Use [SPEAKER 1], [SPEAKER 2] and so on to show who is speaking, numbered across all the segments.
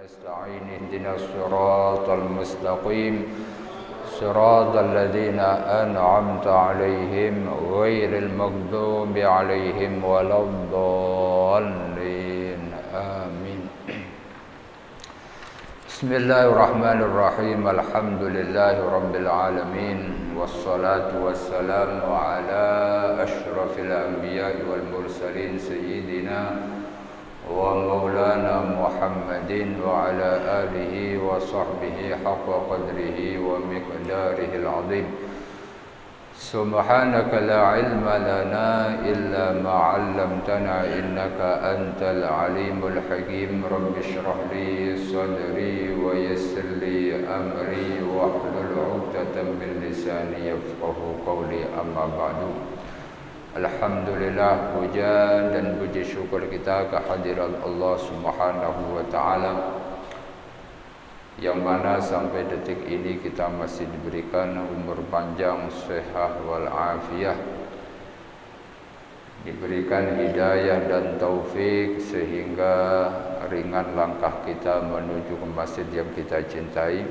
[SPEAKER 1] ونستعين اهدنا الصراط المستقيم صراط الذين أنعمت عليهم غير المغضوب عليهم ولا الضالين آمين. بسم الله الرحمن الرحيم. الحمد لله رب العالمين والصلاة والسلام على أشرف الأنبياء والمرسلين سيدنا ومولانا محمد وعلى آله وصحبه حق قدره ومقداره العظيم. سبحانك لا علم لنا إلا ما علمتنا إنك أنت العليم الحكيم. رب اشرح لي صدري ويسر لي أمري واحلل عقدة من لساني يفقه قولي. أما بعد. Alhamdulillah, puja dan puji syukur kita kehadirat Allah Subhanahu wa taala, yang mana sampai detik ini kita masih diberikan umur panjang, sehat wal afiyah, diberikan hidayah dan taufik sehingga ringan langkah kita menuju ke masjid yang kita cintai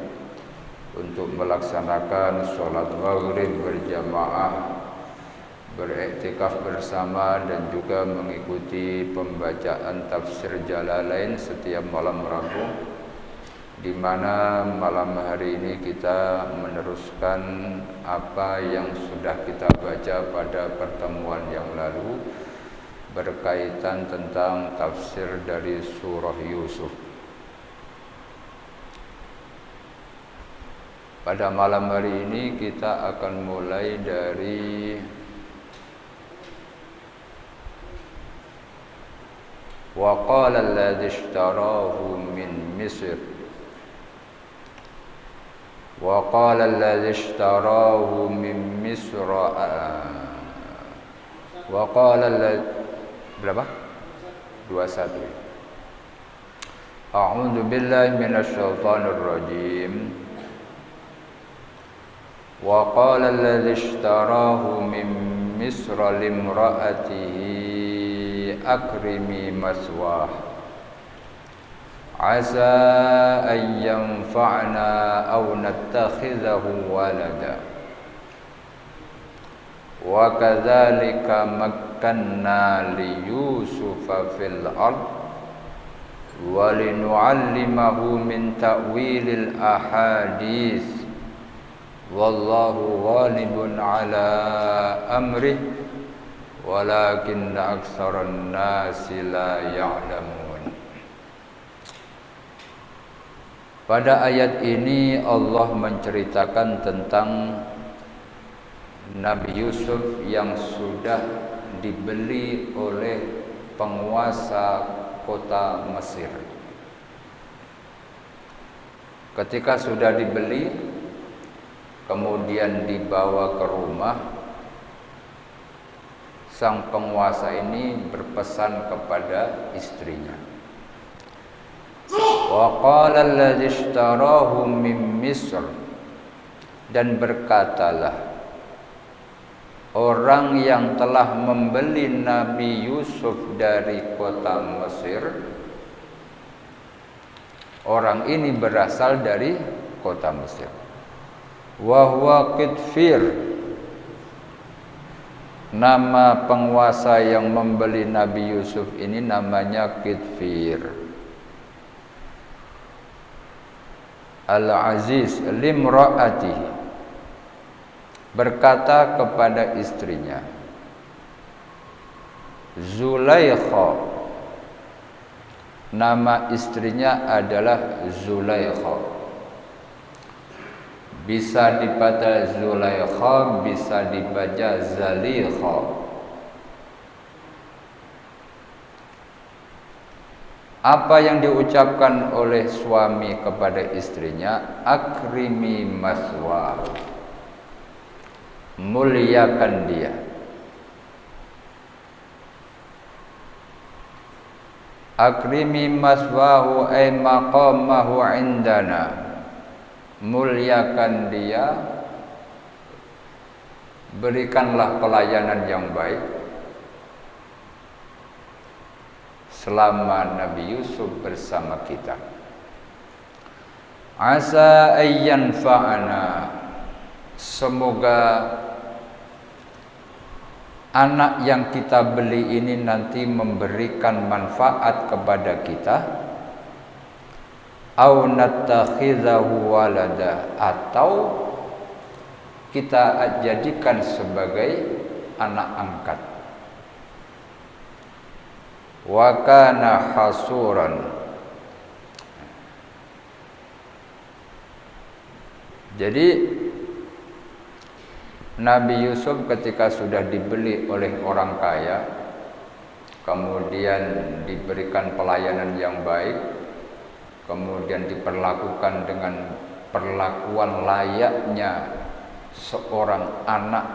[SPEAKER 1] untuk melaksanakan sholat maghrib berjamaah, beriktikaf bersama, dan juga mengikuti pembacaan tafsir Jalalain setiap malam Rabu, di mana malam hari ini kita meneruskan apa yang sudah kita baca pada pertemuan yang lalu berkaitan tentang tafsir dari surah Yusuf. Pada malam hari ini kita akan mulai dari وقال الذي اشتراه من مصر وقال الذي اشتراه من مصر وقال الذي berapa? 21. A'udzu billahi minasyaitonir rajim. وقال الذي اشتراه من مصر لامرأته akrimi maswah asa an yanfa'na aw nattakhidhahu walada wa kadzalika makkanna li yusufa fil ard wa linu'allimahu min ta'wilil ahadits wallahu ghalibun ala amrihi walakinna aktsaran nasi la ya'lamun. Pada ayat ini Allah menceritakan tentang Nabi Yusuf yang sudah dibeli oleh penguasa kota Mesir. Ketika sudah dibeli, kemudian dibawa ke rumah, sang penguasa ini berpesan kepada istrinya. Wa qala alladzi ishtarahu min Misr, dan berkatalah orang yang telah membeli Nabi Yusuf dari kota Mesir. Orang ini berasal dari kota Mesir. Wa huwa Qitfir, nama penguasa yang membeli Nabi Yusuf ini namanya Qitfir. Al-Aziz limra'atihi, berkata kepada istrinya. Zulaikha, nama istrinya adalah Zulaikha. Bisa dibaca Zulaikha, bisa dibaca Zalikha. Apa yang diucapkan oleh suami kepada istrinya? Akrimi maswah, muliakan dia. Akrimi maswahu ay maqamahu indana, muliakan dia, berikanlah pelayanan yang baik selama Nabi Yusuf bersama kita. Asa ayyan fa'ana, semoga anak yang kita beli ini nanti memberikan manfaat kepada kita, au nattakhidhahu walada, atau kita jadikan sebagai anak angkat. Wa kana hasuran, jadi Nabi Yusuf ketika sudah dibeli oleh orang kaya, kemudian diberikan pelayanan yang baik, kemudian diperlakukan dengan perlakuan layaknya seorang anak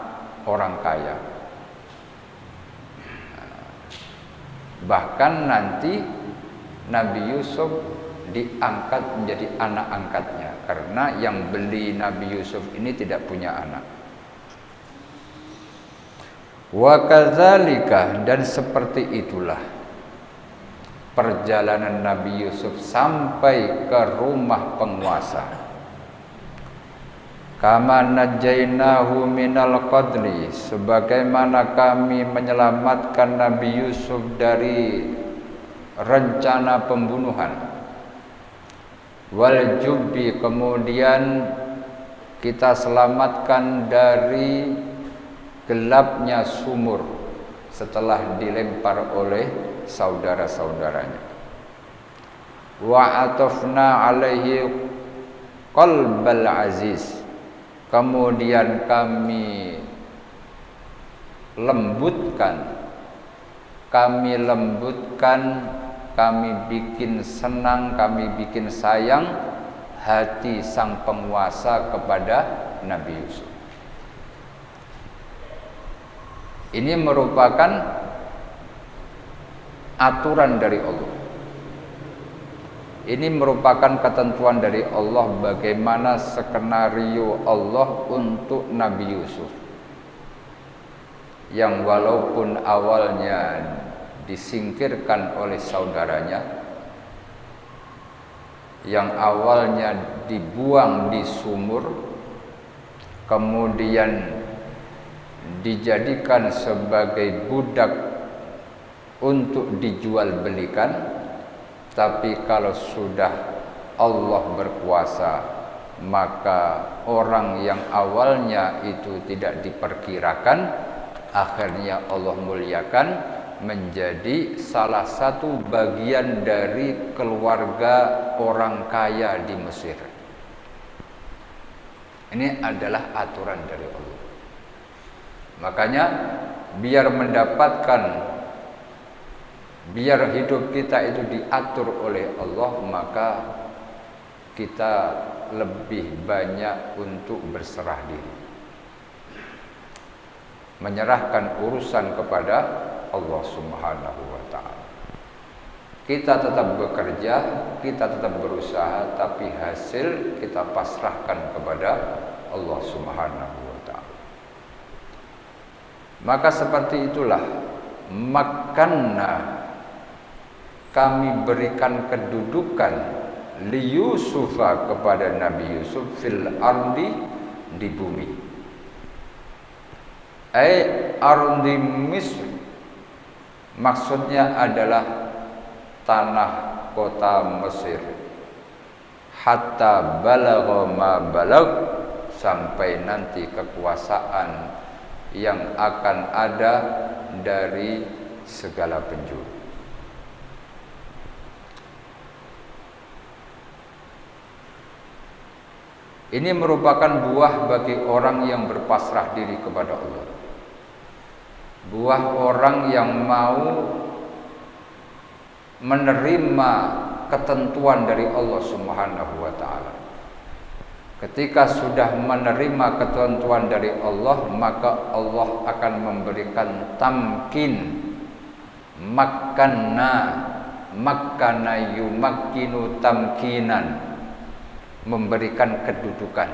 [SPEAKER 1] orang kaya. Bahkan nanti Nabi Yusuf diangkat menjadi anak angkatnya, karena yang beli Nabi Yusuf ini tidak punya anak. Wa kadzalika, dan seperti itulah perjalanan Nabi Yusuf sampai ke rumah penguasa. Kama najainahu minal qadli, sebagaimana kami menyelamatkan Nabi Yusuf dari rencana pembunuhan. Wal jubbi, kemudian kita selamatkan dari gelapnya sumur setelah dilempar oleh saudara-saudaranya. Wa atafna alaihi qalbal aziz, kemudian kami lembutkan, kami bikin senang, kami bikin sayang hati sang penguasa kepada Nabi Yusuf. Ini merupakan aturan dari Allah. Ini merupakan ketentuan dari Allah bagaimana skenario Allah untuk Nabi Yusuf, yang walaupun awalnya disingkirkan oleh saudaranya, yang awalnya dibuang di sumur, kemudian dijadikan sebagai budak untuk dijual belikan, tapi kalau sudah Allah berkuasa, maka orang yang awalnya itu tidak diperkirakan, akhirnya Allah muliakan menjadi salah satu bagian dari keluarga orang kaya di Mesir. Ini adalah aturan dari Allah. Makanya biar hidup kita itu diatur oleh Allah, maka kita lebih banyak untuk berserah diri, menyerahkan urusan kepada Allah Subhanahu wa ta'ala. Kita tetap bekerja, kita tetap berusaha, tapi hasil kita pasrahkan kepada Allah Subhanahu wa ta'ala. Maka seperti itulah, makanna, kami berikan kedudukan li Yusufa, kepada Nabi Yusuf, fil ardi, di bumi, ardi Misr, maksudnya adalah tanah kota Mesir, hatta balagha ma balag, sampai nanti kekuasaan yang akan ada dari segala penjuru. Ini merupakan buah bagi orang yang berpasrah diri kepada Allah, buah orang yang mau menerima ketentuan dari Allah Subhanahu wa ta'ala. Ketika sudah menerima ketentuan dari Allah, maka Allah akan memberikan tamkin, makkana yumakkinu tamkinan, memberikan kedudukan,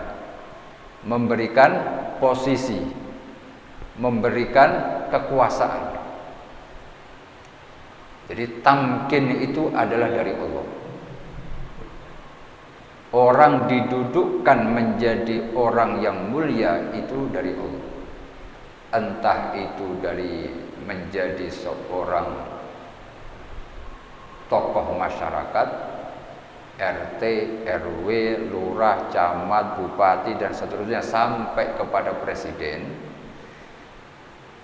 [SPEAKER 1] memberikan posisi, memberikan kekuasaan. Jadi tamkin itu adalah dari Allah. orang didudukkan menjadi orang yang mulia itu dari Allah. Entah itu dari menjadi seorang tokoh masyarakat, RT, RW, lurah, camat, bupati dan seterusnya sampai kepada presiden,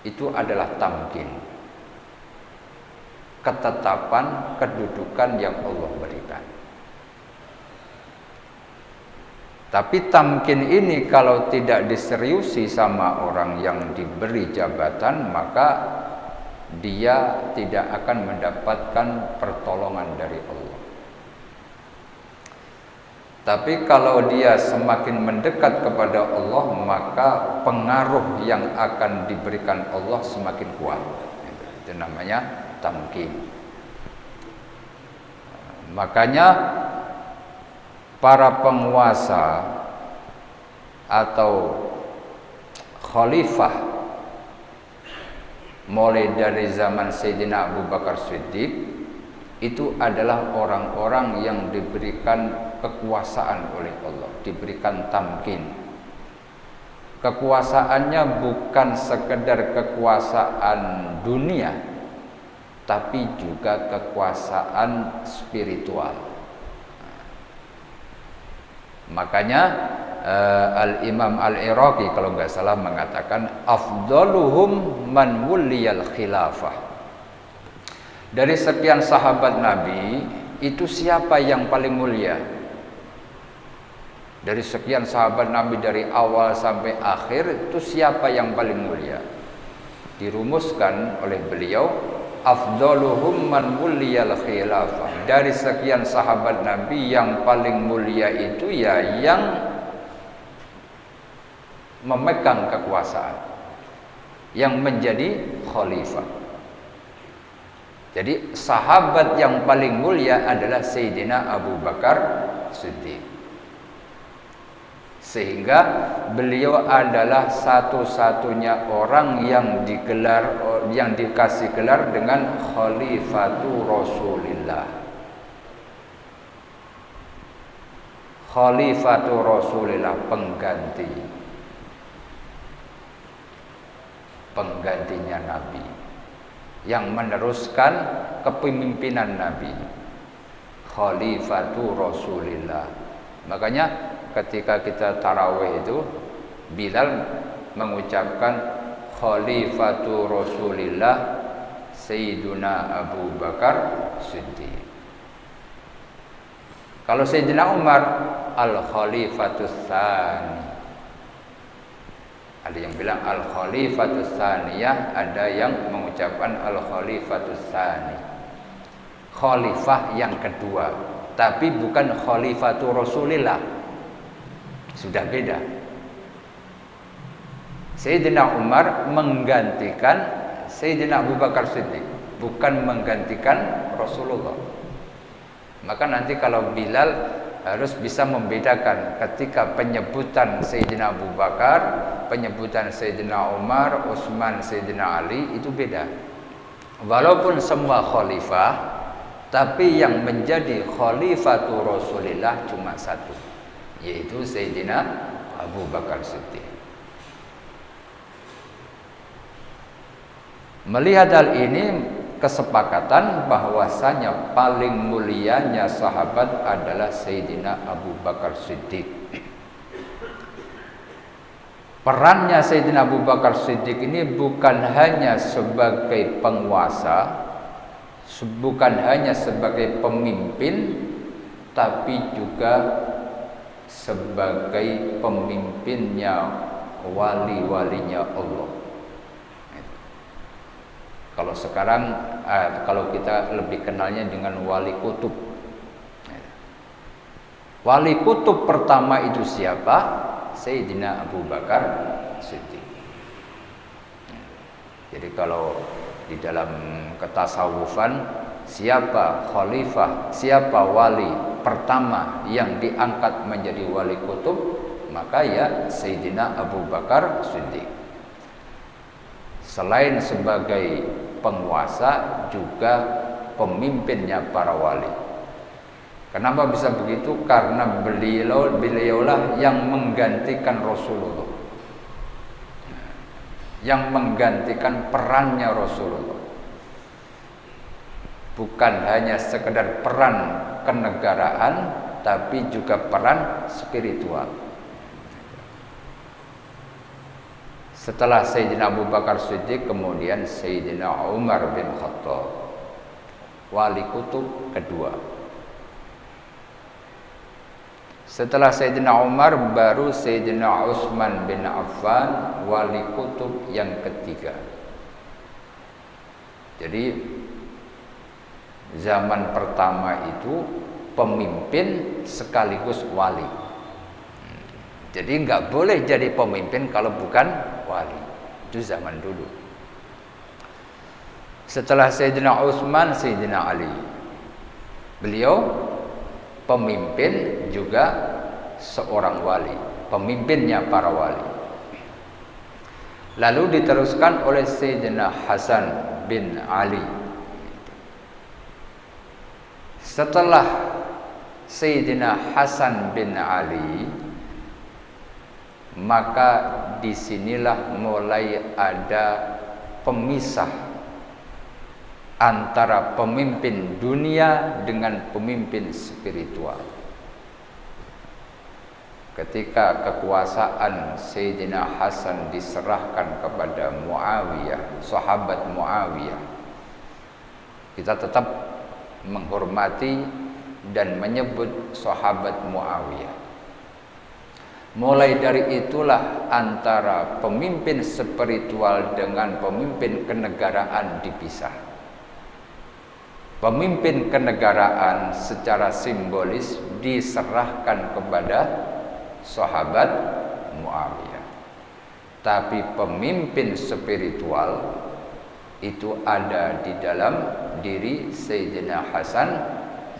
[SPEAKER 1] itu adalah tamkin, ketetapan kedudukan yang Allah berikan. Tapi tamkin ini kalau tidak diseriusi sama orang yang diberi jabatan, maka dia tidak akan mendapatkan pertolongan dari Allah. Tapi kalau dia semakin mendekat kepada Allah, maka pengaruh yang akan diberikan Allah semakin kuat. Itu namanya tamkin. Makanya para penguasa atau khalifah mulai dari zaman Sayyidina Abu Bakar Siddiq itu adalah orang-orang yang diberikan kekuasaan oleh Allah, diberikan tamkin. Kekuasaannya bukan sekedar kekuasaan dunia, tapi juga kekuasaan spiritual. Makanya Al-Imam Al-Iraqi kalau nggak salah mengatakan afdaluhum man wuliyal khilafah. Dari sekian sahabat Nabi, itu siapa yang paling mulia? Dari sekian sahabat Nabi dari awal sampai akhir, itu siapa yang paling mulia? Dirumuskan oleh beliau, afdaluhum man wuliyal khilafah. Dari sekian sahabat Nabi, yang paling mulia itu ya yang memegang kekuasaan, yang menjadi khalifah. Jadi sahabat yang paling mulia adalah Sayyidina Abu Bakar Siddiq. Sehingga beliau adalah satu-satunya orang yang dikasih gelar dengan Khalifatu Rasulillah. Khalifatu Rasulillah, penggantinya Nabi, yang meneruskan kepemimpinan Nabi. Khalifatu Rasulillah. Makanya ketika kita tarawih itu, Bilal mengucapkan Khalifatu Rasulillah Sayyiduna Abu Bakar Siddiq. Kalau Sayyidina Umar, Al-Khalifatus Tsani. Ada yang bilang Al-Khalifatus Tsaniyah, ada yang mengucapkan Al-Khalifatus Tsani. Khalifah yang kedua, tapi bukan Khalifatu Rasulillah. Sudah beda. Sayyidina Umar menggantikan Sayyidina Abu Bakar Siddiq, bukan menggantikan Rasulullah. Maka nanti kalau Bilal harus bisa membedakan ketika penyebutan Sayyidina Abu Bakar, penyebutan Sayyidina Umar, Utsman, Sayyidina Ali, itu beda. Walaupun semua khalifah, tapi yang menjadi Khalifatu Rasulillah cuma satu, yaitu Sayyidina Abu Bakar Siddiq. Melihat hal ini, kesepakatan bahwasanya paling mulianya sahabat adalah Sayyidina Abu Bakar Siddiq. Perannya Sayyidina Abu Bakar Siddiq ini bukan hanya sebagai penguasa, bukan hanya sebagai pemimpin, tapi juga sebagai pemimpinnya wali-walinya Allah. Kalau sekarang, kalau kita lebih kenalnya dengan wali kutub. Wali kutub pertama itu siapa? Sayyidina Abu Bakar Siddiq. Jadi kalau di dalam ketasawufan, siapa khalifah, siapa wali pertama yang diangkat menjadi wali kutub, maka ya Sayyidina Abu Bakar Siddiq. Selain sebagai penguasa, juga pemimpinnya para wali. Kenapa bisa begitu? Karena beliaulah yang menggantikan Rasulullah, yang menggantikan perannya Rasulullah. Bukan hanya sekedar peran kenegaraan, tapi juga peran spiritual. Setelah Sayyidina Abu Bakar Siddiq, kemudian Sayyidina Umar bin Khattab, wali kutub kedua. Setelah Sayyidina Umar, baru Sayyidina Utsman bin Affan, wali kutub yang ketiga. Jadi zaman pertama itu pemimpin sekaligus wali. Jadi nggak boleh jadi pemimpin kalau bukan wali. Itu zaman dulu. Setelah Sayyidina Utsman, Sayyidina Ali. Beliau pemimpin juga seorang wali, pemimpinnya para wali. Lalu diteruskan oleh Sayyidina Hasan bin Ali. Setelah Sayyidina Hasan bin Ali, maka disinilah mulai ada pemisah antara pemimpin dunia dengan pemimpin spiritual. Ketika kekuasaan Sayyidina Hasan diserahkan kepada Muawiyah, sahabat Muawiyah, kita tetap menghormati dan menyebut sahabat Muawiyah. Mulai dari itulah antara pemimpin spiritual dengan pemimpin kenegaraan dipisah. Pemimpin kenegaraan secara simbolis diserahkan kepada sahabat Muawiyah. Tapi pemimpin spiritual itu ada di dalam diri Sayyidina Hasan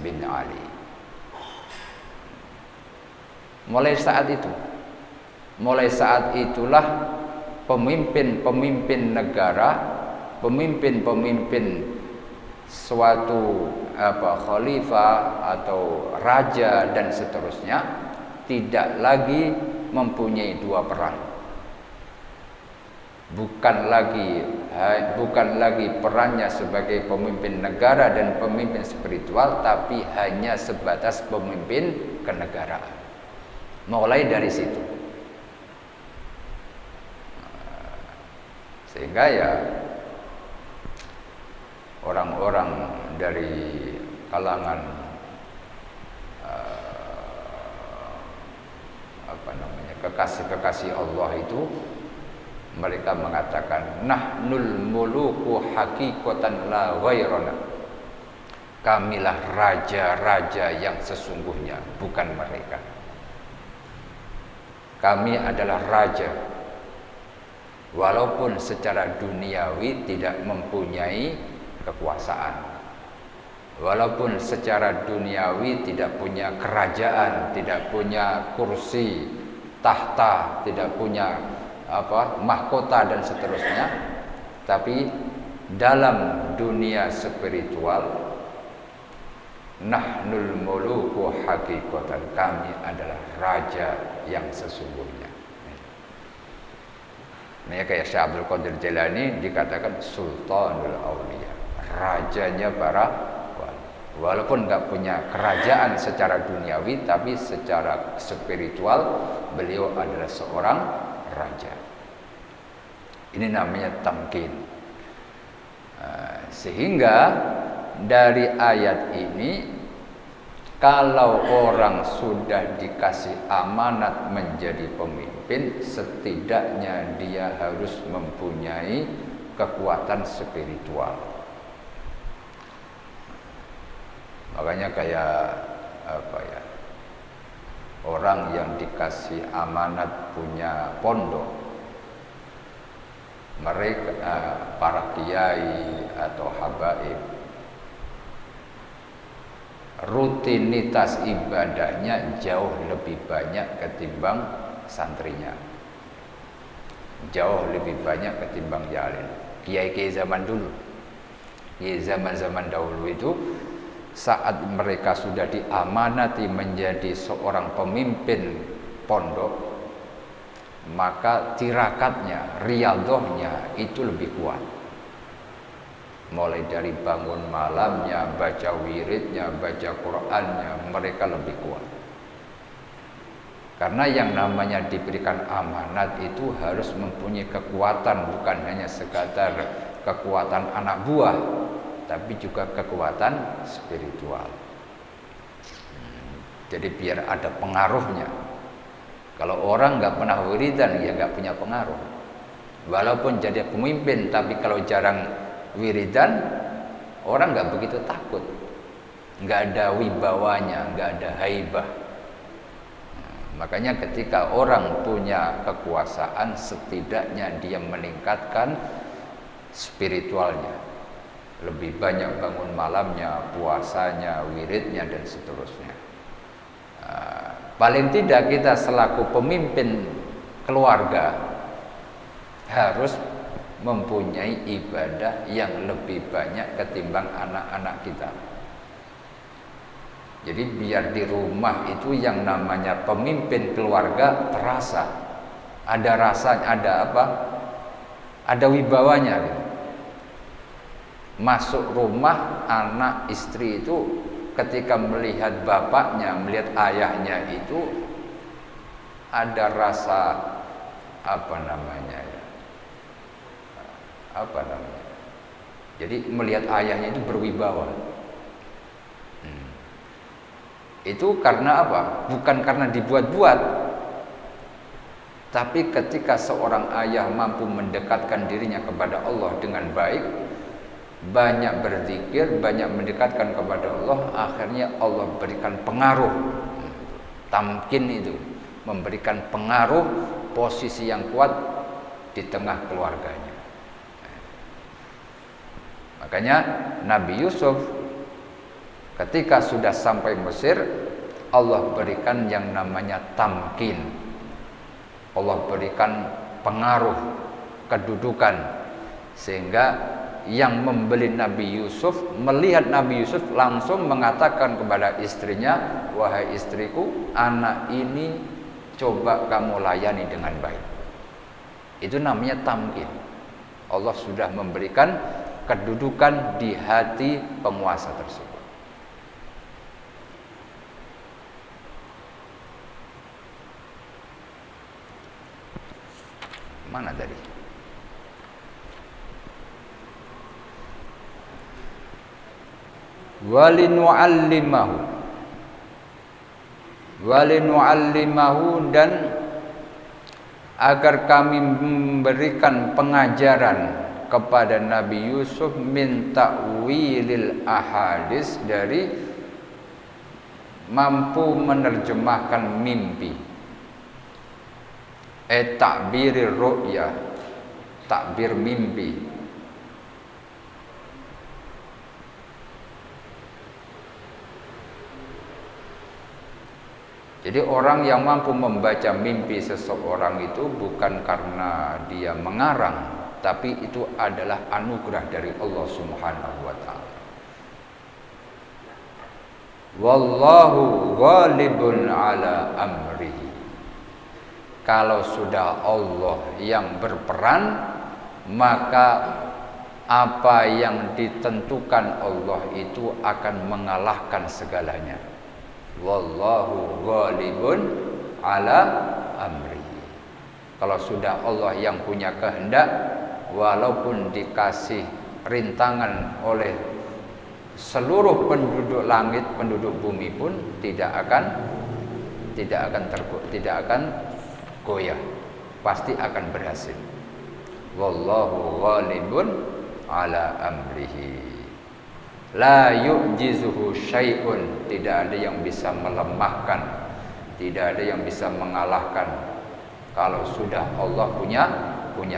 [SPEAKER 1] bin Ali. Mulai saat itulah pemimpin-pemimpin negara, pemimpin-pemimpin suatu khalifah atau raja dan seterusnya tidak lagi mempunyai dua peran. Bukan lagi perannya sebagai pemimpin negara dan pemimpin spiritual, tapi hanya sebatas pemimpin kenegaraan. Mulai dari situ. Sehingga ya orang-orang dari kalangan kekasih-kekasih Allah itu, mereka mengatakan nahnul muluku haqiqatan la ghairana. Kamilah raja-raja yang sesungguhnya, bukan mereka. Kami adalah raja, walaupun secara duniawi tidak mempunyai kekuasaan, walaupun secara duniawi tidak punya kerajaan, tidak punya kursi tahta, tidak punya mahkota dan seterusnya, tapi dalam dunia spiritual nahnul muluku haqiqatan, kami adalah raja yang sesungguhnya. Nah, kayak Syekh Abdul Qadir Jailani dikatakan Sultanul Auliya, rajanya para wali. Walaupun nggak punya kerajaan secara duniawi, tapi secara spiritual beliau adalah seorang raja. Ini namanya tamkin. Sehingga dari ayat ini, kalau orang sudah dikasih amanat menjadi pemimpin, setidaknya dia harus mempunyai kekuatan spiritual. Makanya kayak orang yang dikasih amanat punya pondok, mereka para kiai atau habaib, rutinitas ibadahnya jauh lebih banyak ketimbang santrinya, jauh lebih banyak ketimbang jalil. Kiai-kiai zaman dulu, kiai zaman-zaman dahulu itu saat mereka sudah diamanati menjadi seorang pemimpin pondok, maka tirakatnya, riyadhahnya itu lebih kuat. Mulai dari bangun malamnya, baca wiridnya, baca Qur'annya, mereka lebih kuat. Karena yang namanya diberikan amanat itu harus mempunyai kekuatan, bukan hanya sekadar kekuatan anak buah, tapi juga kekuatan spiritual. Jadi biar ada pengaruhnya. Kalau orang nggak pernah wiridan, ya nggak punya pengaruh. Walaupun jadi pemimpin, tapi kalau jarang wiridan, orang nggak begitu takut. Nggak ada wibawanya, nggak ada haibah. Makanya ketika orang punya kekuasaan, setidaknya dia meningkatkan spiritualnya. Lebih banyak bangun malamnya, puasanya, wiridnya, dan seterusnya. Paling tidak kita selaku pemimpin keluarga harus mempunyai ibadah yang lebih banyak ketimbang anak-anak kita. Jadi biar di rumah itu yang namanya pemimpin keluarga terasa, ada rasanya, ada apa? Ada wibawanya gitu. Masuk rumah anak istri itu ketika melihat bapaknya, melihat ayahnya itu ada rasa apa namanya ya? Apa namanya? Jadi melihat ayahnya itu berwibawa. Itu karena apa? Bukan karena dibuat-buat, tapi ketika seorang ayah mampu mendekatkan dirinya kepada Allah dengan baik, banyak berzikir, banyak mendekatkan kepada Allah, akhirnya Allah berikan pengaruh. Tamkin itu memberikan pengaruh, posisi yang kuat di tengah keluarganya. Makanya Nabi Yusuf ketika sudah sampai Mesir, Allah berikan yang namanya tamkin. Allah berikan pengaruh, kedudukan, sehingga yang membeli Nabi Yusuf melihat Nabi Yusuf langsung mengatakan kepada istrinya, wahai istriku, anak ini coba kamu layani dengan baik. Itu namanya tamkin. Allah sudah memberikan kedudukan di hati penguasa tersebut. Mana tadi? Walinu'allimahu dan agar kami memberikan pengajaran kepada Nabi Yusuf min ta'wilil ahadis, dari mampu menerjemahkan mimpi. Takbirir ru'ya, takbir mimpi. Jadi orang yang mampu membaca mimpi seseorang itu bukan karena dia mengarang, tapi itu adalah anugerah dari Allah Subhanahu wa taala. Wallahu ghalibun ala amrihi. Kalau sudah Allah yang berperan, maka apa yang ditentukan Allah itu akan mengalahkan segalanya. Wallahu ghalibun ala amri. Kalau sudah Allah yang punya kehendak, walaupun dikasih rintangan oleh seluruh penduduk langit, penduduk bumi pun tidak akan goyah, pasti akan berhasil. Wallahu ghalibun ala amrihi. La yu'jizuhu syai'un, tidak ada yang bisa melemahkan, tidak ada yang bisa mengalahkan kalau sudah Allah punya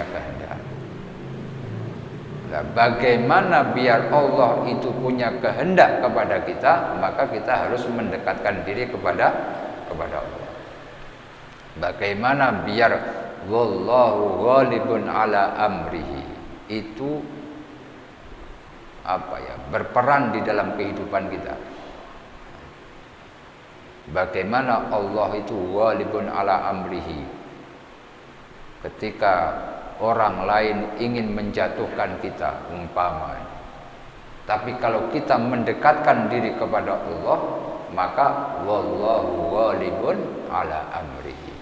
[SPEAKER 1] kehendak. Nah, bagaimana biar Allah itu punya kehendak kepada kita, maka kita harus mendekatkan diri kepada Allah. Bagaimana biar wallahu ghalibun ala amrihi itu berperan di dalam kehidupan kita. Bagaimana Allah itu walibun ala amrihi. Ketika orang lain ingin menjatuhkan kita umpama, tapi kalau kita mendekatkan diri kepada Allah, maka wallahu walibun ala amrihi.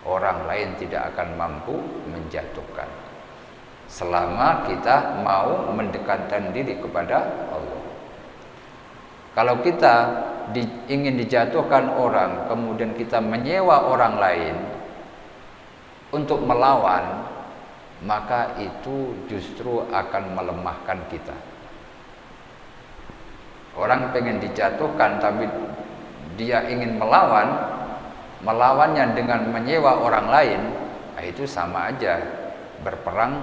[SPEAKER 1] Orang lain tidak akan mampu menjatuhkan selama kita mau mendekatkan diri kepada Allah. Kalau kita ingin dijatuhkan orang, kemudian kita menyewa orang lain untuk melawan, maka itu justru akan melemahkan kita. Orang pengen dijatuhkan tapi dia ingin melawannya dengan menyewa orang lain, itu sama aja berperang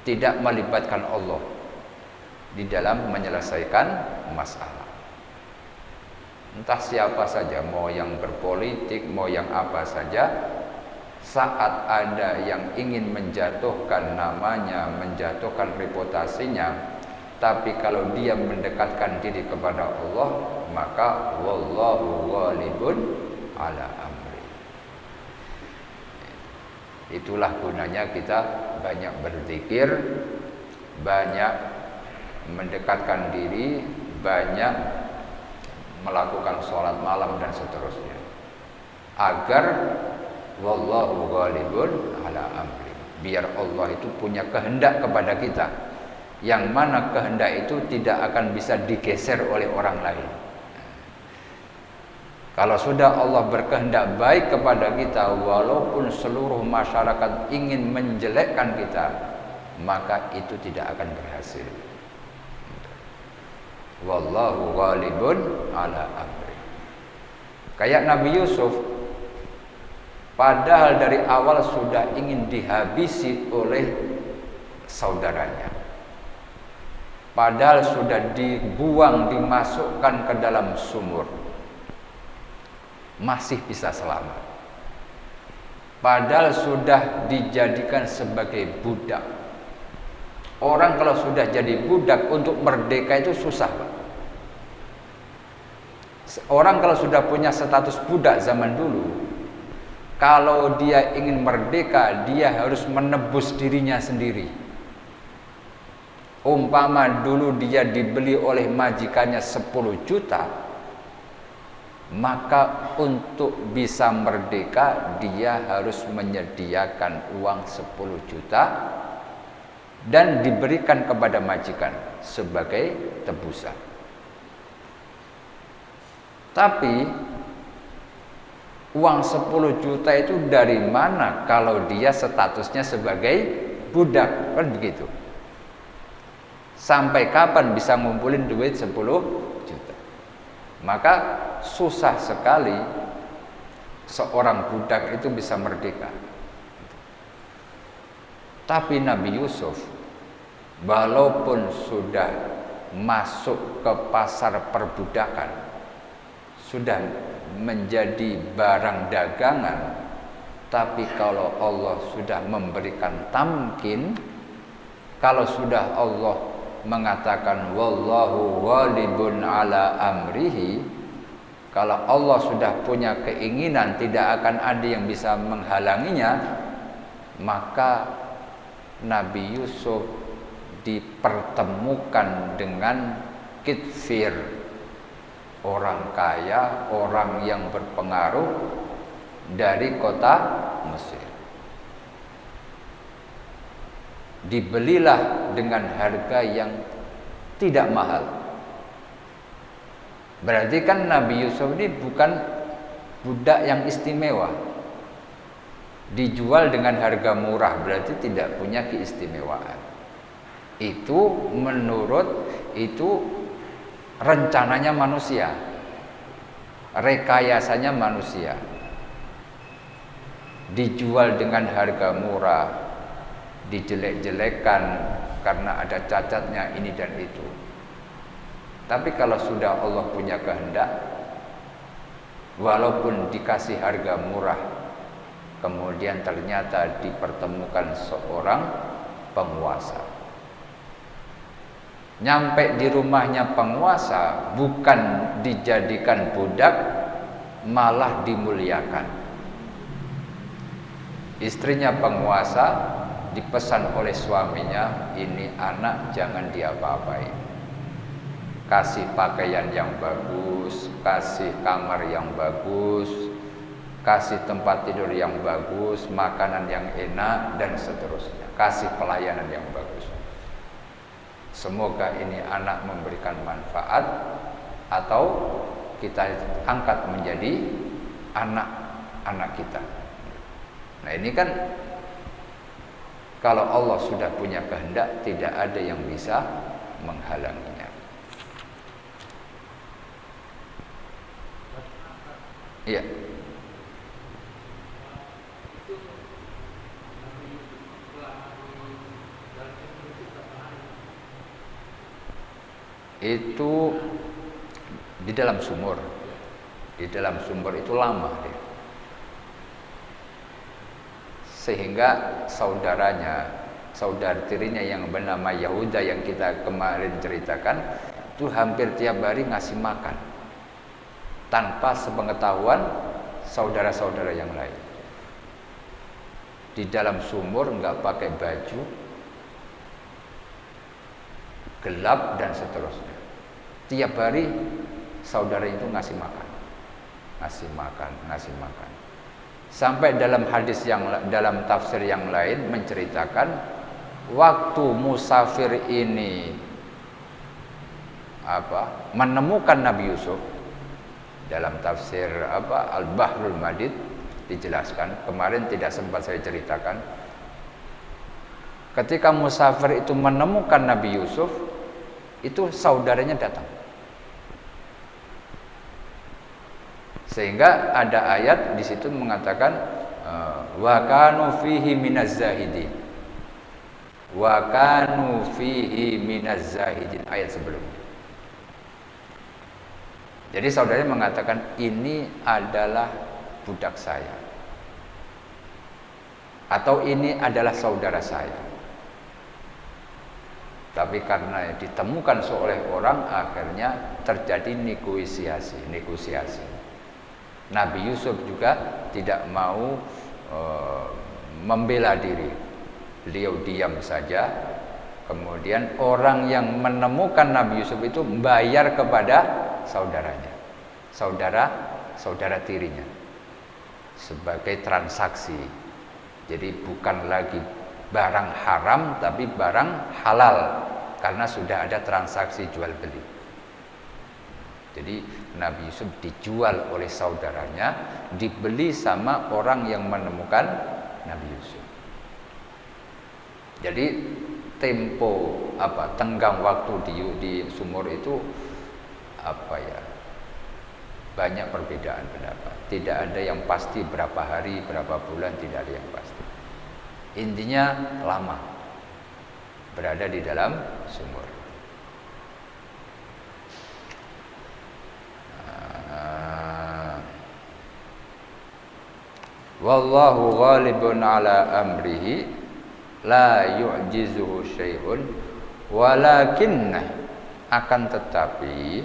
[SPEAKER 1] tidak melibatkan Allah di dalam menyelesaikan masalah. Entah siapa saja, mau yang berpolitik, mau yang apa saja, saat ada yang ingin menjatuhkan namanya, menjatuhkan reputasinya, tapi kalau dia mendekatkan diri kepada Allah, maka wallahu walibun ala amri. Itulah gunanya kita banyak berzikir, banyak mendekatkan diri, banyak melakukan sholat malam dan seterusnya, agar wallahu ghalibun ala amri, biar Allah itu punya kehendak kepada kita, yang mana kehendak itu tidak akan bisa digeser oleh orang lain. Kalau sudah Allah berkehendak baik kepada kita, walaupun seluruh masyarakat ingin menjelekkan kita, maka itu tidak akan berhasil. Wallahu ghalibun ala amri. Kayak Nabi Yusuf, padahal dari awal sudah ingin dihabisi oleh saudaranya, padahal sudah dibuang, dimasukkan ke dalam sumur, masih bisa selamat. Padahal sudah dijadikan sebagai budak. Orang kalau sudah jadi budak, untuk merdeka itu susah, Pak. Orang kalau sudah punya status budak zaman dulu, kalau dia ingin merdeka, dia harus menebus dirinya sendiri. Umpama dulu dia dibeli oleh majikannya 10 juta, maka untuk bisa merdeka dia harus menyediakan uang 10 juta dan diberikan kepada majikan sebagai tebusan. Tapi uang 10 juta itu dari mana kalau dia statusnya sebagai budak, kan begitu. Sampai kapan bisa ngumpulin duit 10 juta? Maka susah sekali seorang budak itu bisa merdeka. Tapi Nabi Yusuf, walaupun sudah masuk ke pasar perbudakan, sudah menjadi barang dagangan, tapi kalau Allah sudah memberikan tamkin, kalau sudah Allah mengatakan wallahu ghalibun ala amrihi, kalau Allah sudah punya keinginan tidak akan ada yang bisa menghalanginya, maka Nabi Yusuf dipertemukan dengan Kitfir, orang kaya, orang yang berpengaruh dari kota Mesir. Dibelilah dengan harga yang tidak mahal. Berarti kan Nabi Yusuf ini bukan budak yang istimewa. Dijual dengan harga murah, berarti tidak punya keistimewaan. Itu menurut itu rencananya manusia, rekayasanya manusia. Dijual dengan harga murah, dijelek-jelekan karena ada cacatnya ini dan itu. Tapi kalau sudah Allah punya kehendak, walaupun dikasih harga murah, kemudian ternyata dipertemukan seorang penguasa. Nyampe di rumahnya penguasa bukan dijadikan budak, malah dimuliakan. Istrinya penguasa dipesan oleh suaminya, ini anak jangan diapa-apain. Kasih pakaian yang bagus, kasih kamar yang bagus, kasih tempat tidur yang bagus, makanan yang enak, dan seterusnya. Kasih pelayanan yang bagus. Semoga ini anak memberikan manfaat, atau kita angkat menjadi anak-anak kita. Nah ini kan kalau Allah sudah punya kehendak, tidak ada yang bisa menghalanginya. Iya. Itu di dalam sumur. Di dalam sumur itu lama dia. Sehingga saudara tirinya yang bernama Yahuda yang kita kemarin ceritakan, itu hampir tiap hari ngasih makan tanpa sepengetahuan saudara-saudara yang lain. Di dalam sumur nggak pakai baju, gelap dan seterusnya. Tiap hari saudara itu ngasih makan. Sampai dalam hadis dalam tafsir yang lain menceritakan waktu musafir ini menemukan Nabi Yusuf, dalam tafsir Al-Bahrul Madid dijelaskan, kemarin tidak sempat saya ceritakan. Ketika musafir itu menemukan Nabi Yusuf, itu saudaranya datang. Sehingga ada ayat di situ mengatakan wa kanu fihi minaz zahidin. Wa kanu fihi minaz zahidin, ayat sebelumnya. Jadi saudaranya mengatakan ini adalah budak saya, atau ini adalah saudara saya. Tapi karena ditemukan oleh orang, akhirnya terjadi negosiasi. Nabi Yusuf juga tidak mau membela diri. Beliau diam saja. Kemudian orang yang menemukan Nabi Yusuf itu membayar kepada saudaranya, saudara tirinya, sebagai transaksi. Jadi bukan lagi barang haram, tapi barang halal, karena sudah ada transaksi jual beli. Jadi Nabi Yusuf dijual oleh saudaranya, dibeli sama orang yang menemukan Nabi Yusuf. Jadi tempo tenggang waktu di sumur itu banyak perbedaan pendapat. Tidak ada yang pasti berapa hari, berapa bulan, tidak ada yang pasti. Intinya lama berada di dalam sumur. Wallahu ghalibun ala amrihi la yu'jizuhu syai'un walakinna, akan tetapi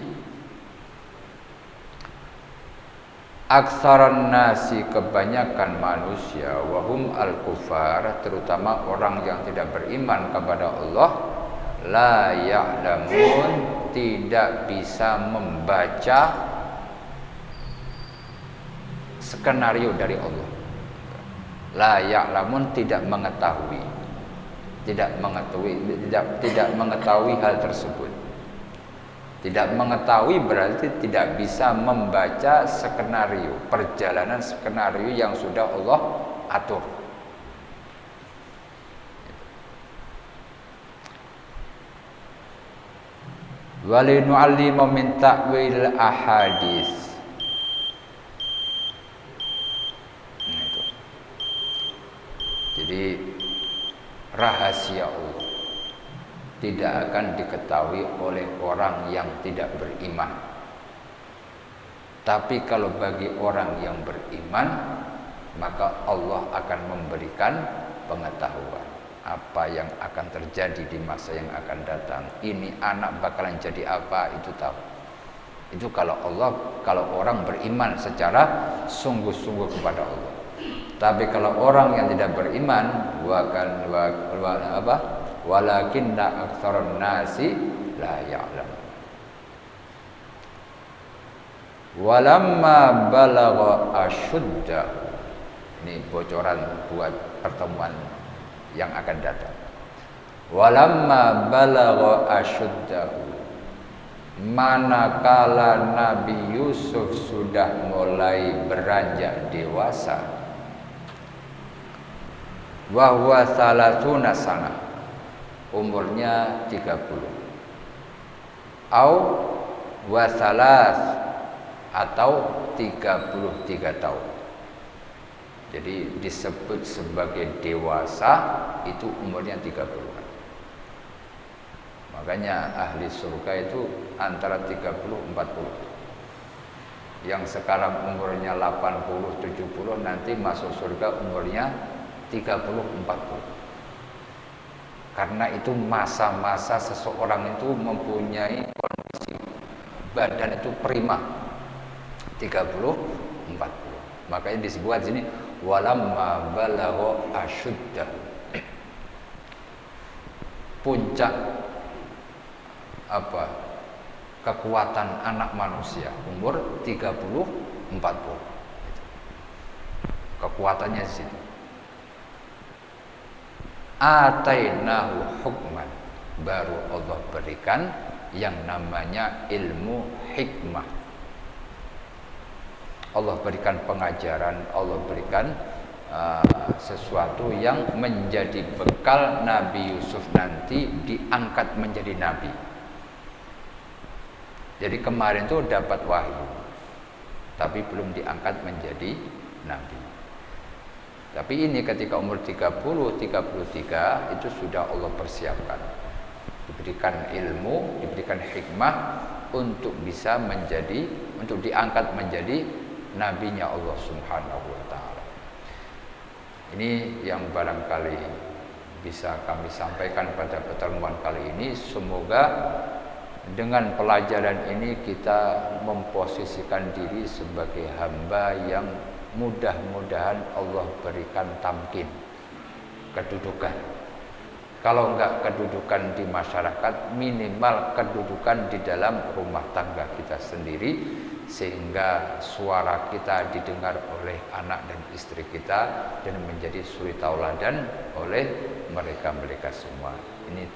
[SPEAKER 1] aksaran nasi, kebanyakan manusia, wahum al-kufar, terutama orang yang tidak beriman kepada Allah, la ya'lamun, tidak bisa membaca skenario dari Allah. La ya'lamun, tidak mengetahui hal tersebut. Tidak mengetahui berarti tidak bisa membaca skenario, perjalanan skenario yang sudah Allah atur. Walinu'allimu min ta'wil ahadis. Jadi rahasia Allah tidak akan diketahui oleh orang yang tidak beriman. Tapi kalau bagi orang yang beriman, maka Allah akan memberikan pengetahuan.
[SPEAKER 2] apa yang akan terjadi di masa yang akan datang. Ini anak bakalan jadi apa, itu tahu. Itu kalau orang beriman secara sungguh-sungguh kepada Allah. Tapi kalau orang yang tidak beriman, walakinna aktsarun nasi la ya'lam. Walamma balagha asyudda. Ini bocoran buat pertemuan yang akan datang. Walamma balagha asyuddahu. Manakala Nabi Yusuf sudah mulai beranjak dewasa. Wa huwa salasuna sana. Umurnya 30. Au wa salas atau 33 tahun. Jadi disebut sebagai dewasa itu umurnya 30-an. Makanya ahli surga itu antara 30-40. Yang sekarang umurnya 80-70 nanti masuk surga umurnya 30-40. Karena itu masa-masa seseorang itu mempunyai kondisi badan itu prima 30-40. Makanya disebut di sini walamma balagha asyuddah. Puncak kekuatan anak manusia umur 30-40. Kekuatannya di situ. Atainahu hukman, baru Allah berikan yang namanya ilmu hikmah. Allah berikan pengajaran, Allah berikan sesuatu yang menjadi bekal Nabi Yusuf nanti diangkat menjadi nabi. Jadi kemarin itu dapat wahyu, tapi belum diangkat menjadi nabi. Tapi ini ketika umur 30-33 itu sudah Allah persiapkan. Diberikan ilmu, diberikan hikmah untuk bisa untuk diangkat menjadi nabinya Allah Subhanahu wa taala. Ini yang barangkali bisa kami sampaikan pada pertemuan kali ini. Semoga dengan pelajaran ini kita memposisikan diri sebagai hamba yang mudah-mudahan Allah berikan tamkin, kedudukan. Kalau enggak kedudukan di masyarakat, minimal kedudukan di dalam rumah tangga kita sendiri, sehingga suara kita didengar oleh anak dan istri kita dan menjadi suri tauladan oleh mereka semua. Ini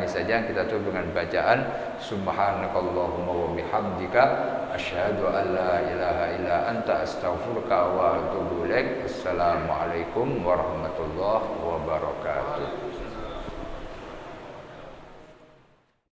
[SPEAKER 2] saja kita tutup dengan bacaan subhanakallahumma wa bihamdika asyhadu an la ilaha illa anta astaghfiruka wa atubu ilaik. Assalamualaikum warahmatullahi wabarakatuh.